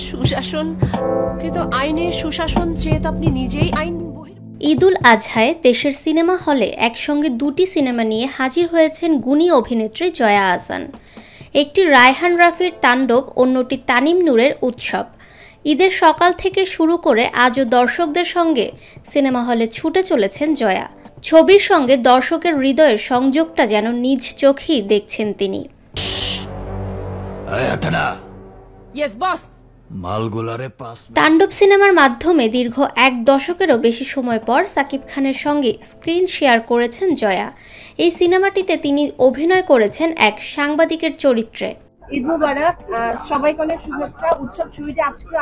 সুশাসন, কিন্তু আইনের সুশাসন চেয়ে আপনি নিজেই আইন। ঈদুল আজহায় দেশের সিনেমা হলে একসঙ্গে দুটি সিনেমা নিয়ে হাজির হয়েছেন গুণী অভিনেত্রী জয়া আহসান। একটি রায়হান রাফির তাণ্ডব, অন্যটি তানিম নূরের উৎসব। ঈদের সকাল থেকে শুরু করে আজও দর্শকদের সঙ্গে সিনেমা হলে ছুটে চলেছেন জয়া। ছবির সঙ্গে দর্শকের হৃদয়ের সংযোগটা যেন নিজ চোখেই দেখছেন তিনি। তাণ্ডব সিনেমার মাধ্যমে দীর্ঘ 1 দশকেরও বেশি সময় পর সাকিব খানের সঙ্গে স্ক্রিন শেয়ার করেছেন জয়া। এই সিনেমাটিতে তিনি অভিনয় করেছেন এক সাংবাদিকের চরিত্রে। ঈদ মুবারক, সবাইকে অনেক শুভেচ্ছা। উৎসব ছবিটি আজকে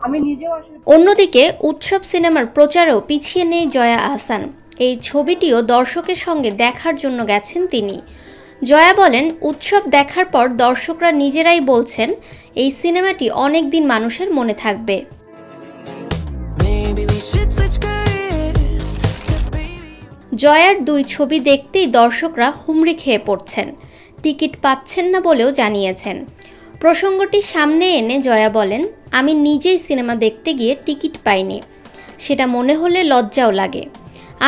আমি নিজেও আসলে। অন্যদিকে উৎসব সিনেমার প্রচারও পিছিয়ে নেই জয়া আহসান। এই ছবিটিও দর্শকের সঙ্গে দেখার জন্য গেছেন তিনি। জয়া বলেন, উৎসব দেখার পর দর্শকরা নিজেরাই বলছেন এই সিনেমাটি অনেক দিন মানুষের মনে থাকবে। জয়ার 2 ছবি দেখতেই দর্শকরা হুমড়ি খেয়ে পড়ছেন, টিকিট পাচ্ছেন না বলেও জানিয়েছেন। প্রসঙ্গটি সামনে এনে জয়া বলেন, আমি নিজেই সিনেমা দেখতে গিয়ে টিকিট পাইনি, সেটা মনে হলে লজ্জাও লাগে।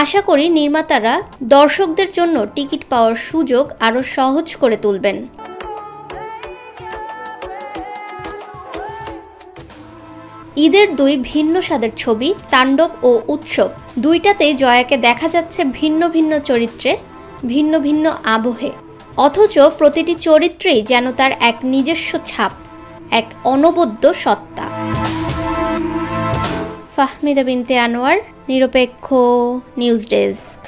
আশা করি নির্মাতারা দর্শকদের জন্য টিকিট পাওয়ার সুযোগ আরও সহজ করে তুলবেন। ঈদের 2 ভিন্ন স্বাদের ছবি, তাণ্ডব ও উৎসব, দুইটাতেই জয়াকে দেখা যাচ্ছে ভিন্ন ভিন্ন চরিত্রে, ভিন্ন ভিন্ন আবহে। অথচ প্রতিটি চরিত্রেই যেন তার এক নিজস্ব ছাপ, এক অনবদ্য সত্তা। ফাহমিদা বিনতে আনোয়ার, নিরপেক্ষ নিউজ ডেস্ক।